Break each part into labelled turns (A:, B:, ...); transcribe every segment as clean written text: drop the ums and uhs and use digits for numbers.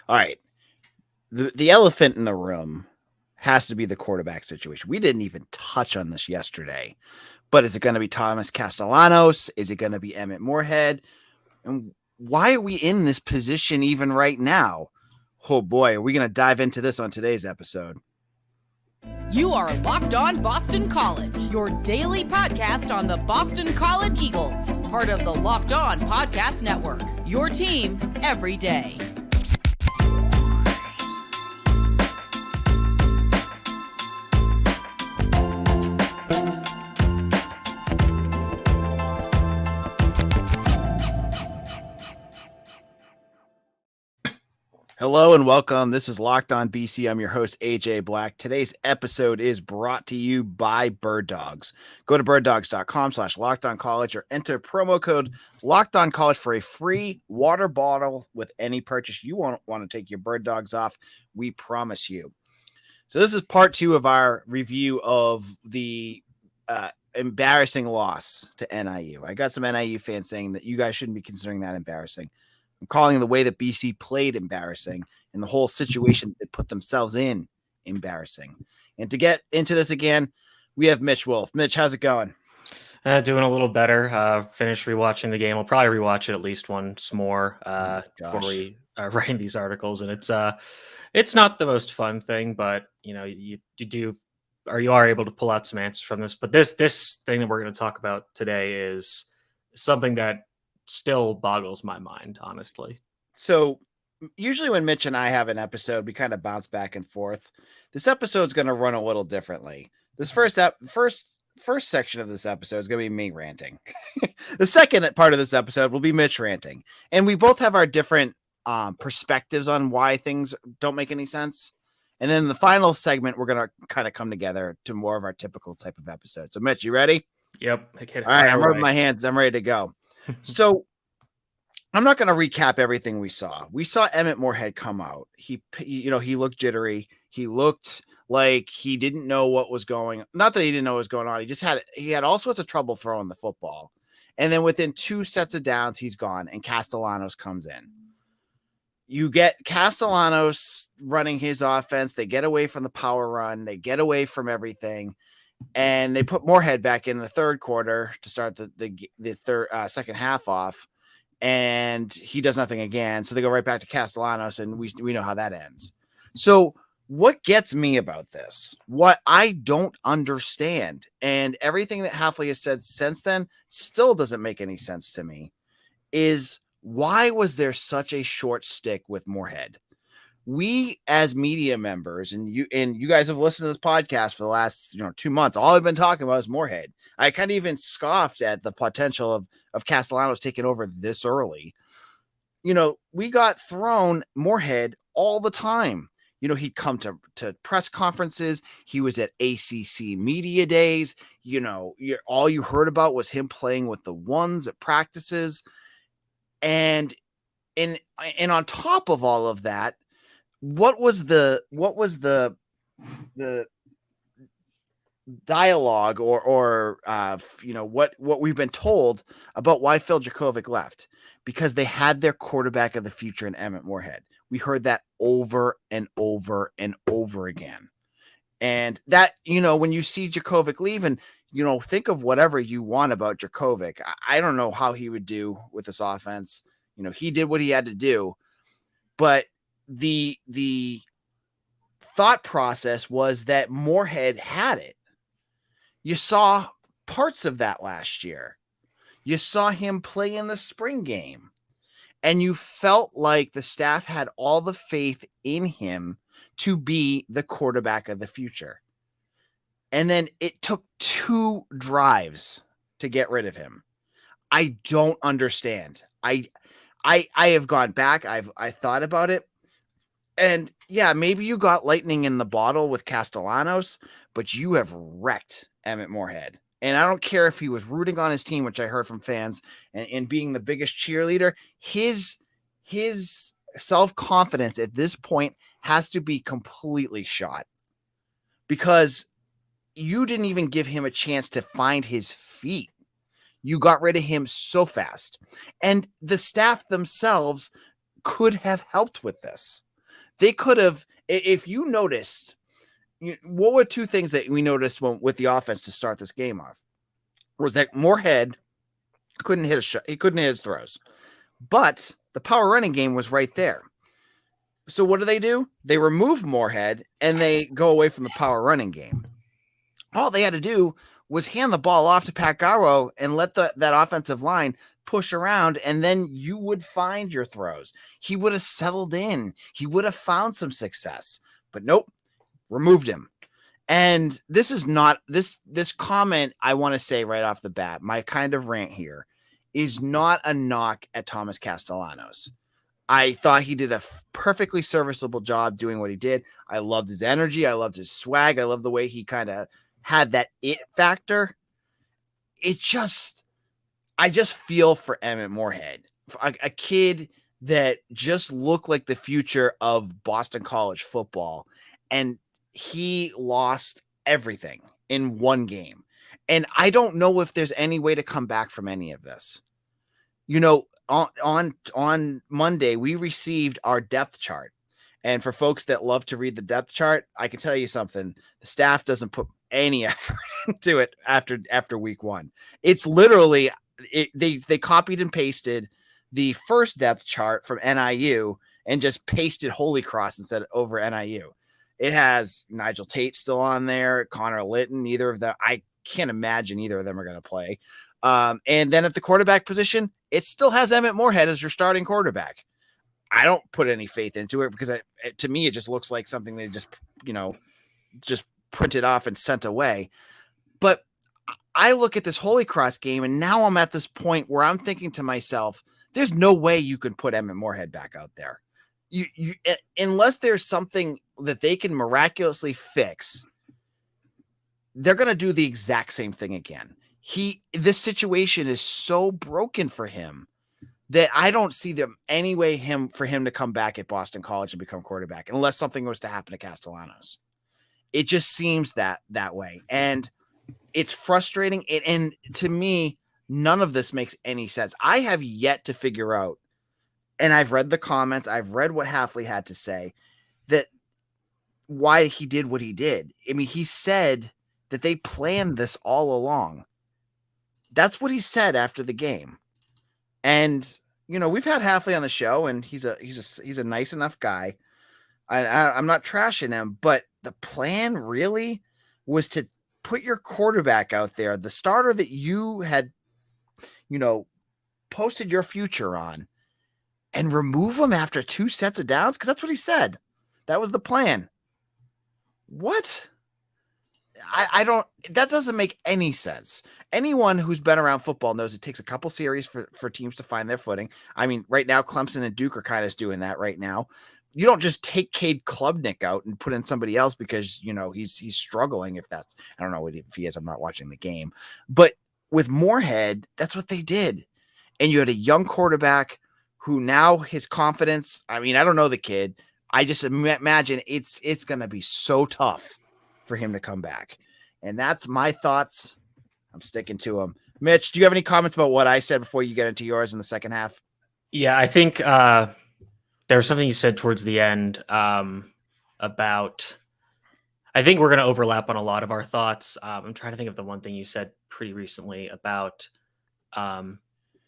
A: All right. The elephant in the room has to be the quarterback situation. We didn't even touch on this yesterday, but is it going to be Thomas Castellanos? Is it going to be Emmett Morehead? And why are we in this position even right now? Oh boy, are we going to dive into this on today's episode?
B: You are Locked On Boston College, your daily podcast on the Boston College Eagles, part of the Locked On Podcast Network, your team every day.
A: Hello and welcome. This is Locked On BC. I'm your host, AJ Black. Today's episode is brought to you by Birddogs. Go to birddogs.com/lockedoncollege or enter promo code LockedOnCollege for a free water bottle with any purchase. You won't want to take your bird dogs off. We promise you. So this is part 2 of our review of the embarrassing loss to NIU. I got some NIU fans saying that you guys shouldn't be considering that embarrassing. I'm calling the way that BC played embarrassing and the whole situation they put themselves in embarrassing. And to get into this again, we have Mitch Wolf. Mitch, how's it going?
C: Doing a little better. Finished rewatching the game. I'll probably rewatch it at least once more before we are writing these articles. And it's not the most fun thing, but you are able to pull out some answers from this. But this thing that we're going to talk about today is something that still boggles my mind, honestly.
A: So usually when Mitch and I have an episode, we kind of bounce back and forth. This episode is going to run a little differently. This first section of this episode is going to be me ranting. The second part of this episode will be Mitch ranting. And we both have our different perspectives on why things don't make any sense. And then the final segment, we're going to kind of come together to more of our typical type of episode. So Mitch, you ready?
C: Yep.
A: All right, I'm rubbing my hands. I'm ready to go. So I'm not going to recap everything we saw. We saw Emmett Morehead come out. He looked jittery. He looked like he didn't know what was going on. Not that he didn't know what was going on. He had all sorts of trouble throwing the football. And then within 2 sets of downs, he's gone and Castellanos comes in. You get Castellanos running his offense. They get away from the power run. They get away from everything. And they put Morehead back in the third quarter to start the second half off, and he does nothing again. So they go right back to Castellanos, and we know how that ends. So what gets me about this, what I don't understand, and everything that Hafley has said since then still doesn't make any sense to me, is why was there such a short stick with Morehead? We as media members, and you guys have listened to this podcast for the last 2 months. All I've been talking about is Morehead. I kind of even scoffed at the potential of Castellanos taking over this early. We got thrown Morehead all the time. He'd come to press conferences. He was at ACC Media Days. All you heard about was him playing with the ones at practices. And on top of all of that, what was the dialogue or what we've been told about why Phil Jurkovec left? Because they had their quarterback of the future in Emmett Morehead. We heard that over and over and over again. And that, when you see Jurkovec leave, and think of whatever you want about Jurkovec. I don't know how he would do with this offense. He did what he had to do, but the thought process was that Morehead had it. You saw parts of that last year. You saw him play in the spring game, and you felt like the staff had all the faith in him to be the quarterback of the future. And then it took 2 drives to get rid of him. I don't understand. I have gone back. I thought about it. And yeah, maybe you got lightning in the bottle with Castellanos, but you have wrecked Emmett Morehead. And I don't care if he was rooting on his team, which I heard from fans, and being the biggest cheerleader. His self-confidence at this point has to be completely shot, because you didn't even give him a chance to find his feet. You got rid of him so fast. And the staff themselves could have helped with this. They could have, if you noticed, what were two things that we noticed with the offense to start this game off? Was that Morehead couldn't hit a shot. He couldn't hit his throws, but the power running game was right there. So what do? They remove Morehead and they go away from the power running game. All they had to do was hand the ball off to Pat Garwo and let that offensive line push around, and then you would find your throws. He would have settled in. He would have found some success, but nope, removed him. And this is not this comment. I want to say right off the bat, my kind of rant here is not a knock at Thomas Castellanos. I thought he did a perfectly serviceable job doing what he did. I loved his energy. I loved his swag. I loved the way he kind of had that it factor. I just feel for Emmett Morehead, a kid that just looked like the future of Boston College football. And he lost everything in one game. And I don't know if there's any way to come back from any of this. You know, on Monday, we received our depth chart. And for folks that love to read the depth chart, I can tell you something. The staff doesn't put any effort into it after week one. It's literally, they copied and pasted the first depth chart from NIU and just pasted Holy Cross instead of over NIU. It has Nigel Tate still on there, Connor Litton, neither of them. I can't imagine either of them are going to play. And then at the quarterback position, it still has Emmett Morehead as your starting quarterback. I don't put any faith into it because to me, it just looks like something they just printed off and sent away. But I look at this Holy Cross game, and now I'm at this point where I'm thinking to myself, there's no way you can put Emmett Morehead back out there. You unless there's something that they can miraculously fix, they're going to do the exact same thing again. This situation is so broken for him that I don't see them any way for him to come back at Boston College and become quarterback unless something was to happen to Castellanos. It just seems that way. And it's frustrating. And to me, none of this makes any sense. I have yet to figure out, and I've read the comments, I've read what Hafley had to say, that why he did what he did. I mean, he said that they planned this all along. That's what he said after the game. And, you know, we've had Hafley on the show, and he's a nice enough guy. I'm not trashing him, but the plan really was to put your quarterback out there, the starter that you had, posted your future on, and remove him after 2 sets of downs? Because that's what he said. That was the plan. What? I don't, that doesn't make any sense. Anyone who's been around football knows it takes a couple series for teams to find their footing. I mean, right now, Clemson and Duke are kind of doing that right now. You don't just take Cade Klubnik out and put in somebody else because, he's struggling. If that's, I don't know if he is, I'm not watching the game, but with Morehead, that's what they did. And you had a young quarterback who now his confidence, I mean, I don't know the kid. I just imagine it's going to be so tough for him to come back. And that's my thoughts. I'm sticking to them. Mitch, do you have any comments about what I said before you get into yours in the second half?
C: Yeah, I think there was something you said towards the end about, I think we're going to overlap on a lot of our thoughts. I'm trying to think of the one thing you said pretty recently about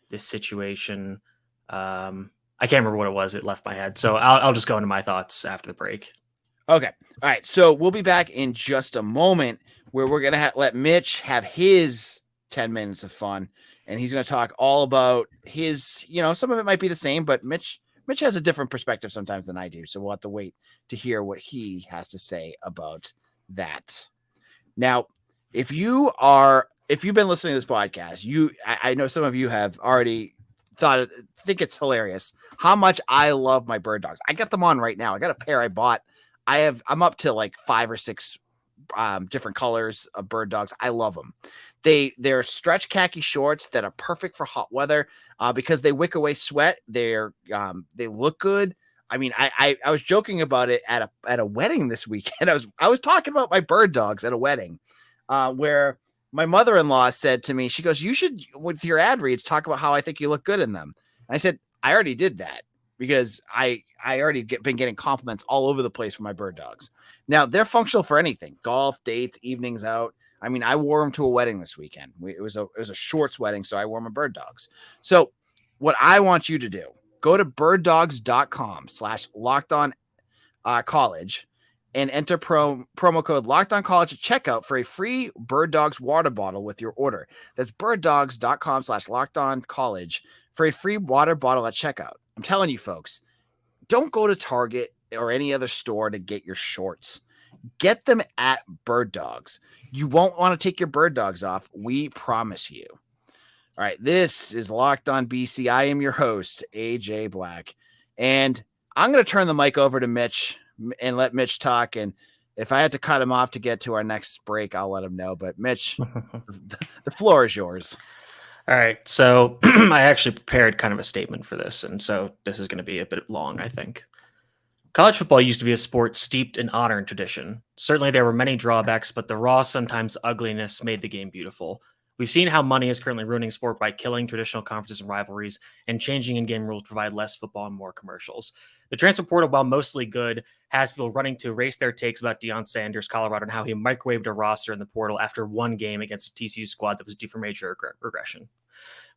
C: this situation. I can't remember what it was. It left my head. So I'll just go into my thoughts after the break.
A: Okay. All right. So we'll be back in just a moment where we're going to let Mitch have his 10 minutes of fun. And he's going to talk all about his, some of it might be the same, but Mitch has a different perspective sometimes than I do. So we'll have to wait to hear what he has to say about that. Now, if you've been listening to this podcast, I know some of you have already think it's hilarious how much I love my Birddogs. I got them on right now. I got a pair I bought. I'm up to like 5 or 6 different colors of Birddogs. I love them. They're stretch khaki shorts that are perfect for hot weather because they wick away sweat. They look good. I mean, I was joking about it at a wedding this weekend. I was talking about my Birddogs at a wedding where my mother-in-law said to me, she goes, "You should, with your ad reads, talk about how I think you look good in them." And I said, "I already did that." because I already been getting compliments all over the place from my Birddogs. Now they're functional for anything: golf, dates, evenings out. I mean, I wore them to a wedding this weekend. It was a shorts wedding, so I wore my Birddogs. So what I want you to do, go to birddogs.com/lockedoncollege and enter promo code LockedOnCollege at checkout for a free Birddogs water bottle with your order. That's birddogs.com/lockedoncollege for a free water bottle at checkout. I'm telling you, folks, don't go to Target or any other store to get your shorts. Get them at Birddogs. You won't want to take your Birddogs off. We promise you. All right, this is Locked On BC. I am your host, AJ Black, and I'm going to turn the mic over to Mitch and let Mitch talk. And if I had to cut him off to get to our next break, I'll let him know. But Mitch, the floor is yours.
C: All right. So I actually prepared kind of a statement for this. And so this is going to be a bit long, I think. College football used to be a sport steeped in honor and tradition. Certainly there were many drawbacks, but the raw, sometimes ugliness made the game beautiful. We've seen how money is currently ruining sport by killing traditional conferences and rivalries and changing in-game rules to provide less football and more commercials. The transfer portal, while mostly good, has people running to erase their takes about Deion Sanders, Colorado, and how he microwaved a roster in the portal after one game against a TCU squad that was due for major regression.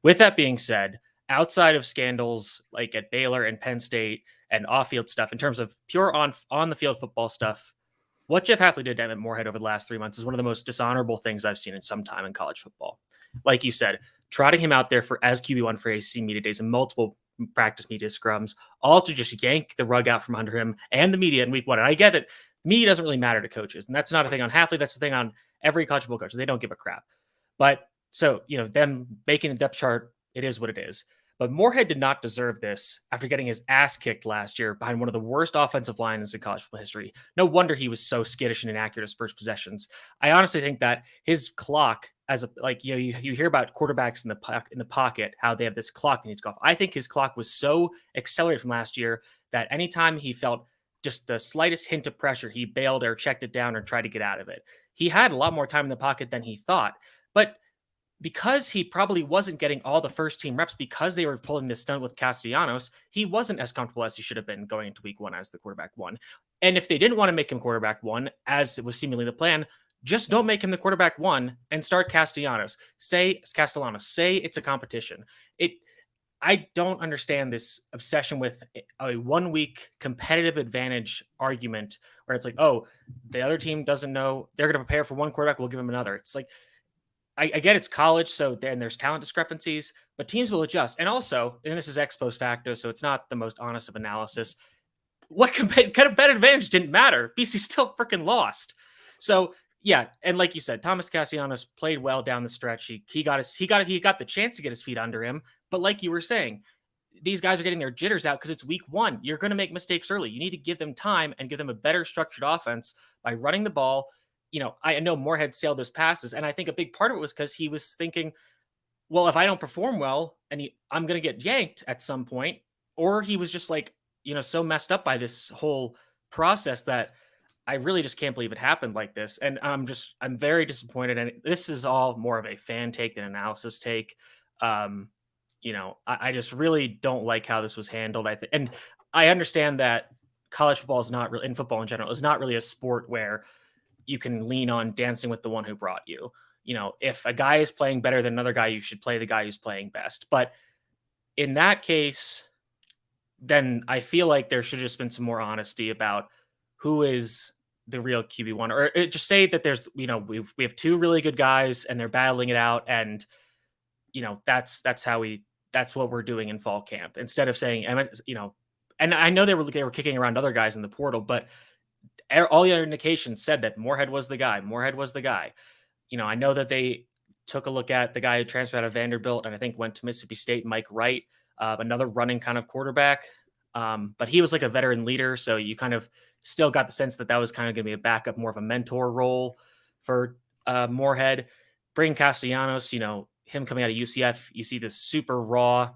C: With that being said, outside of scandals like at Baylor and Penn State and off-field stuff, in terms of pure on-the-field football stuff, what Jeff Hafley did to Emmett Morehead over the last 3 months is one of the most dishonorable things I've seen in some time in college football. Like you said, trotting him out there as QB1 for ACC Media Days and multiple practice media scrums, all to just yank the rug out from under him and the media in week one. And I get it. Media doesn't really matter to coaches. And that's not a thing on Hafley. That's the thing on every college football coach. They don't give a crap. But so, them making a depth chart, it is what it is. But Morehead did not deserve this after getting his ass kicked last year behind one of the worst offensive lines in college football history. No wonder he was so skittish and inaccurate his first possessions. I honestly think that his clock, you hear about quarterbacks in the pocket, how they have this clock that needs to go off. I think his clock was so accelerated from last year that anytime he felt just the slightest hint of pressure, he bailed or checked it down or tried to get out of it. He had a lot more time in the pocket than he thought, but because he probably wasn't getting all the first team reps because they were pulling this stunt with Castellanos, he wasn't as comfortable as he should have been going into week one as the quarterback one. And if they didn't want to make him quarterback one, as it was seemingly the plan, just don't make him the quarterback one and start Castellanos. Say it's a competition. I don't understand this obsession with a 1 week competitive advantage argument where it's like, oh, the other team doesn't know they're going to prepare for one quarterback. We'll give him another. It's like, I get it's college, so then there's talent discrepancies, but teams will adjust. And also, and this is ex post facto, so it's not the most honest of analysis. What competitive advantage didn't matter? BC still freaking lost. So yeah, and like you said, Thomas Castellanos played well down the stretch. He got the chance to get his feet under him. But like you were saying, these guys are getting their jitters out because it's week one. You're going to make mistakes early. You need to give them time and give them a better structured offense by running the ball. I know Morehead sailed those passes, and I think a big part of it was because he was thinking, well, if I don't perform well, I'm going to get yanked at some point, or he was just like, so messed up by this whole process that I really just can't believe it happened like this. And I'm very disappointed. And this is all more of a fan take than analysis take. I just really don't like how this was handled. And I understand that college football is not really, and football in general, is not really a sport where you can lean on dancing with the one who brought you. If a guy is playing better than another guy, you should play the guy who's playing best. But in that case, then I feel like there should have just been some more honesty about who is the real QB1, or just say that there's, we have two really good guys and they're battling it out. And, that's what we're doing in fall camp, instead of saying, and I know they were kicking around other guys in the portal, but all the other indications said that Morehead was the guy. I know that they took a look at the guy who transferred out of Vanderbilt and I think went to Mississippi State, Mike Wright, another running kind of quarterback. But he was like a veteran leader. So you kind of still got the sense that was kind of going to be a backup, more of a mentor role for Morehead. Bring Castellanos, him coming out of UCF, you see this super raw,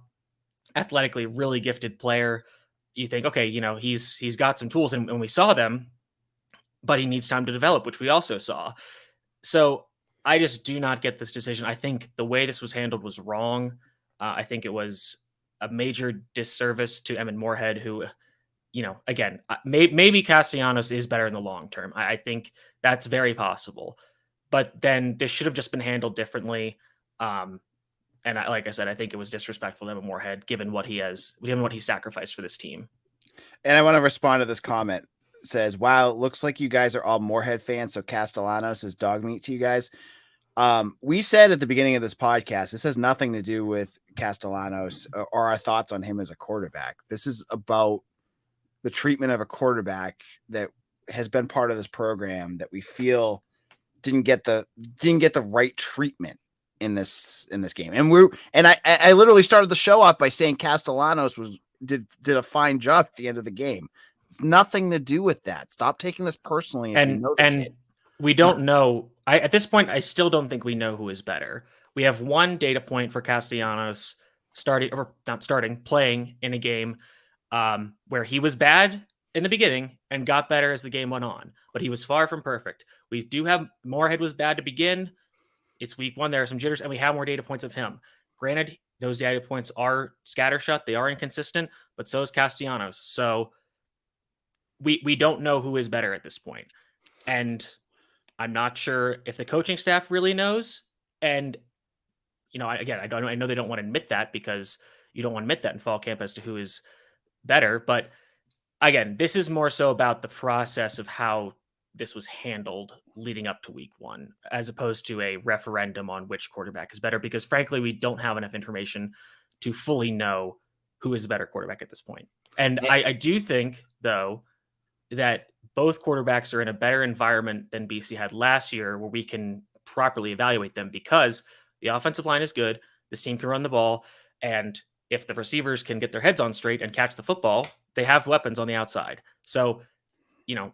C: athletically really gifted player. You think, okay, he's got some tools and we saw them, but he needs time to develop, which we also saw. So I just do not get this decision. I think the way this was handled was wrong. I think it was a major disservice to Emmett Morehead, who, again, maybe Castellanos is better in the long term. I think that's very possible. But then this should have just been handled differently. And like I said, I think it was disrespectful to Emmett Morehead, given what he sacrificed for this team.
A: And I want to respond to this comment. It says, wow, it looks like you guys are all Morehead fans, so Castellanos is dog meat to you guys. We said at the beginning of this podcast, this has nothing to do with Castellanos or our thoughts on him as a quarterback. This is about the treatment of a quarterback that has been part of this program that we feel didn't get the right treatment in this game. And I literally started the show off by saying Castellanos did a fine job at the end of the game. It's nothing to do with that. Stop taking this personally.
C: And we don't know. At this point, I still don't think we know who is better. We have one data point for Castellanos playing in a game where he was bad in the beginning and got better as the game went on, but he was far from perfect. We do have Morehead was bad to begin. It's week one. There are some jitters, and we have more data points of him. Granted, those data points are scattershot. They are inconsistent, but so is Castellanos. So we don't know who is better at this point. And I'm not sure if the coaching staff really knows. And, I know they don't want to admit that, because you don't want to admit that in fall camp as to who is better. But again, this is more so about the process of how this was handled leading up to week one, as opposed to a referendum on which quarterback is better, because frankly, we don't have enough information to fully know who is a better quarterback at this point. And I do think, though, that both quarterbacks are in a better environment than BC had last year, where we can properly evaluate them, because the offensive line is good. This team can run the ball. And if the receivers can get their heads on straight and catch the football, they have weapons on the outside. So,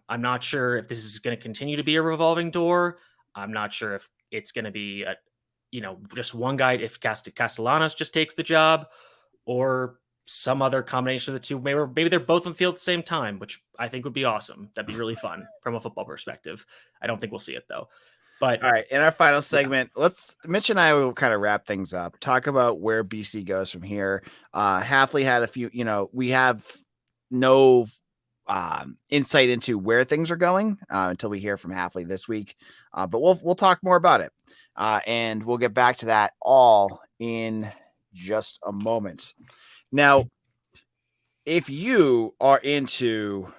C: I'm not sure if this is going to continue to be a revolving door. I'm not sure if it's going to be, just one guy, if Castellanos just takes the job, or some other combination of the two. Maybe they're both on the field at the same time, which I think would be awesome. That'd be really fun from a football perspective. I don't think we'll see it, though. But
A: all right, in our final segment, Mitch and I will kind of wrap things up, talk about where BC goes from here. Hafley had a few, we have no insight into where things are going until we hear from Hafley this week. But we'll talk more about it. And we'll get back to that all in just a moment. Now, if you are into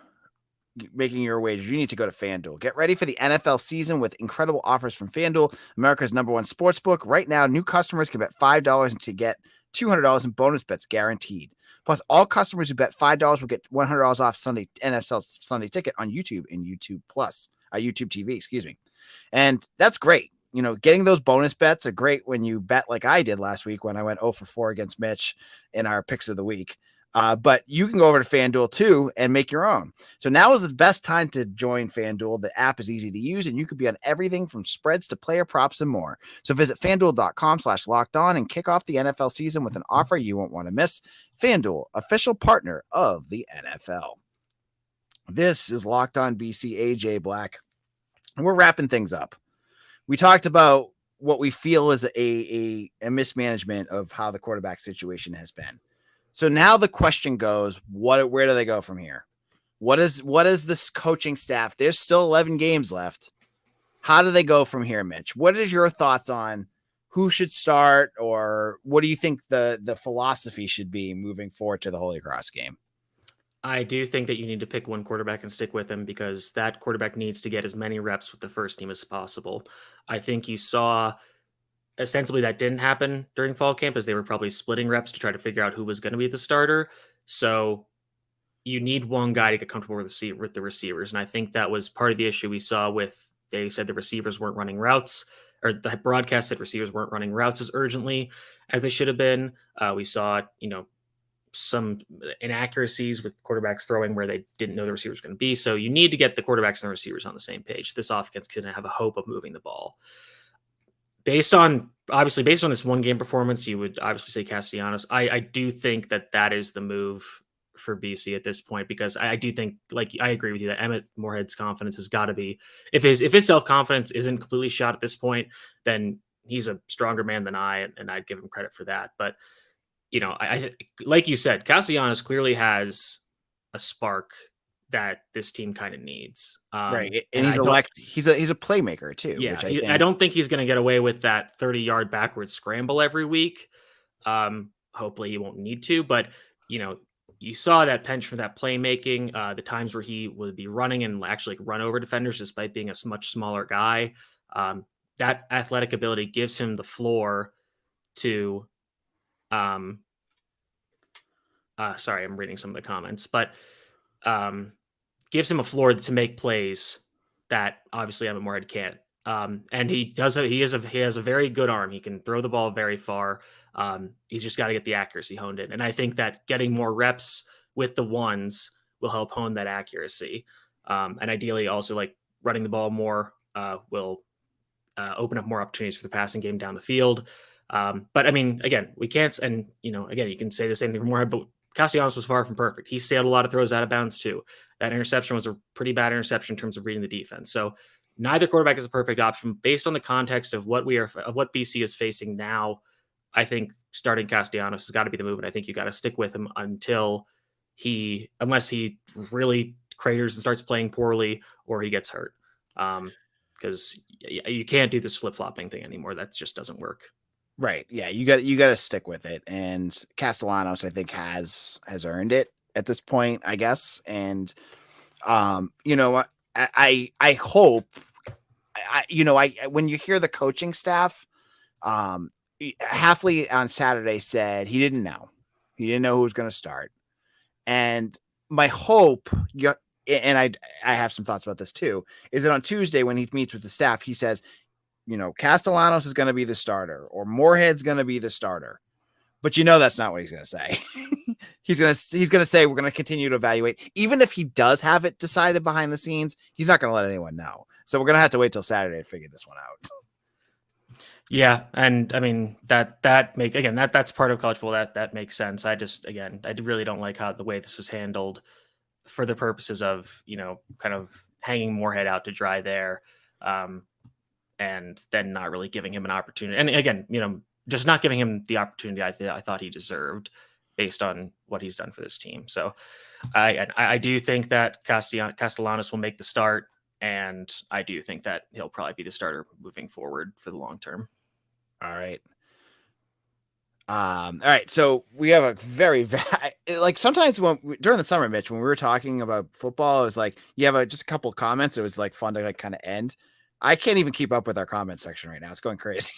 A: making your wagers, you need to go to FanDuel. Get ready for the NFL season with incredible offers from FanDuel, America's #1 sportsbook. Right now, new customers can bet $5 to get $200 in bonus bets guaranteed. Plus, all customers who bet $5 will get $100 off NFL Sunday Ticket on YouTube and YouTube TV, excuse me. And that's great. Getting those bonus bets are great when you bet like I did last week when I went 0 for 4 against Mitch in our picks of the week. But you can go over to FanDuel too and make your own. So now is the best time to join FanDuel. The app is easy to use, and you could be on everything from spreads to player props and more. So visit FanDuel.com/lockedon and kick off the NFL season with an offer you won't want to miss. FanDuel, official partner of the NFL. This is Locked On BC, AJ Black. And we're wrapping things up. We talked about what we feel is a mismanagement of how the quarterback situation has been. So now the question goes, where do they go from here? What is this coaching staff? There's still 11 games left. How do they go from here, Mitch? What is your thoughts on who should start, or what do you think the philosophy should be moving forward to the Holy Cross game?
C: I do think that you need to pick one quarterback and stick with him, because that quarterback needs to get as many reps with the first team as possible. I think you saw ostensibly that didn't happen during fall camp, as they were probably splitting reps to try to figure out who was going to be the starter. So you need one guy to get comfortable with the receivers. And I think that was part of the issue we saw they said the receivers weren't running routes, or the broadcast said receivers weren't running routes as urgently as they should have been. We saw, some inaccuracies with quarterbacks throwing where they didn't know the receiver was going to be. So you need to get the quarterbacks and the receivers on the same page. This offense can have a hope of moving the ball. Based on this one game performance, you would obviously say Castellanos. I do think that is the move for BC at this point, because I do think, I agree with you, that Emmett Morehead's confidence has got to be, if his self-confidence isn't completely shot at this point, then he's a stronger man than I, and I'd give him credit for that. But I like you said, Castellanos clearly has a spark that this team kind of needs.
A: Right.
C: And
A: he's he's a playmaker too.
C: Yeah.
A: Which
C: I don't think he's going to get away with that 30-yard backward scramble every week. Hopefully he won't need to, but you saw that penchant for that playmaking, the times where he would be running and actually run over defenders despite being a much smaller guy. That athletic ability gives him the floor to, sorry, I'm reading some of the comments, but gives him a floor to make plays that obviously Emmett Morehead can't. And he has a very good arm. He can throw the ball very far. He's just got to get the accuracy honed in. And I think that getting more reps with the ones will help hone that accuracy. And ideally also like running the ball more will open up more opportunities for the passing game down the field. But I mean, again, we can't, and again, you can say the same thing for Morehead, but Castellanos was far from perfect. He sailed a lot of throws out of bounds too. That interception was a pretty bad interception in terms of reading the defense. So neither quarterback is a perfect option based on the context of what BC is facing now. I think starting Castellanos has got to be the move, and I think you got to stick with him unless he really craters and starts playing poorly or he gets hurt. Because you can't do this flip-flopping thing anymore. That just doesn't work.
A: Right. Yeah. You got to stick with it. And Castellanos, I think, has earned it at this point, I guess. And, I hope, when you hear the coaching staff, Hafley on Saturday said he didn't know who was going to start. And my hope, and I have some thoughts about this too, is that on Tuesday when he meets with the staff, he says, Castellanos is going to be the starter or Morehead's going to be the starter. But that's not what he's going to say. he's going to say we're going to continue to evaluate. Even if he does have it decided behind the scenes, he's not going to let anyone know. So we're going to have to wait till Saturday to figure this one out.
C: Yeah, and I mean that's part of college football. That makes sense. I really don't like how the way this was handled for the purposes of kind of hanging Morehead out to dry there. And then not really giving him an opportunity. And again, just not giving him the opportunity I thought he deserved based on what he's done for this team. So I do think that Castellanos will make the start, and I do think that he'll probably be the starter moving forward for the long term.
A: All right. All right. So we have a very, like sometimes during the summer, Mitch, when we were talking about football, it was like, you have just a couple of comments. It was like fun to like kind of end. I can't even keep up with our comment section right now. It's going crazy.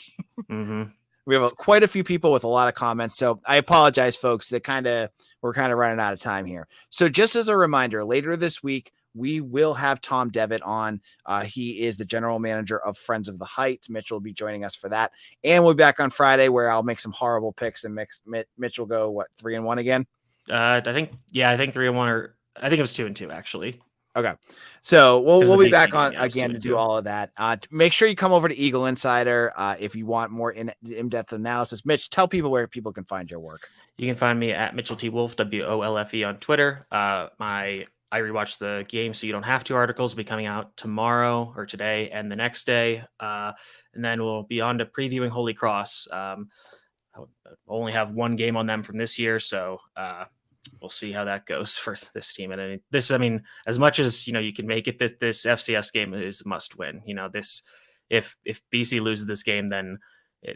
C: Mm-hmm.
A: We have quite a few people with a lot of comments. So I apologize, folks, that we're kind of running out of time here. So just as a reminder, later this week, we will have Tom Devitt on. He is the general manager of Friends of the Heights. Mitch will be joining us for that. And we'll be back on Friday where I'll make some horrible picks and Mitch will go, 3-1 again?
C: I think 3-1, or I think it was 2-2 actually.
A: Okay. So we'll be back on
C: game,
A: again to do all of that. Make sure you come over to Eagle Insider if you want more in-depth analysis. Mitch, tell people where people can find your work.
C: You can find me at Mitchell T. Wolf, WOLFE on Twitter. I rewatch the game so you don't have to articles will be coming out tomorrow or today and the next day. And then we'll be on to previewing Holy Cross. I'll only have one game on them from this year. So we'll see how that goes for this team. And this, I mean, as much as, you can make it, this FCS game is a must win. If BC loses this game, then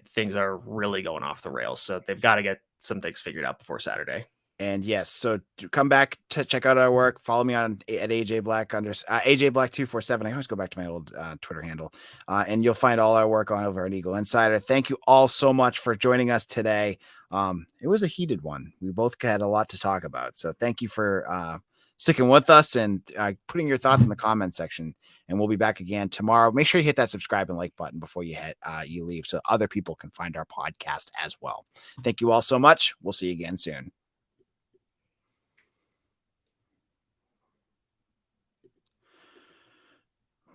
C: things are really going off the rails. So they've got to get some things figured out before Saturday.
A: And yes, so come back to check out our work. Follow me on at AJ Black AJ Black 247. I always go back to my old Twitter handle, and you'll find all our work on over at Eagle Insider. Thank you all so much for joining us today. It was a heated one. We both had a lot to talk about. So thank you for sticking with us and putting your thoughts in the comment section. And we'll be back again tomorrow. Make sure you hit that subscribe and like button before you leave so other people can find our podcast as well. Thank you all so much. We'll see you again soon.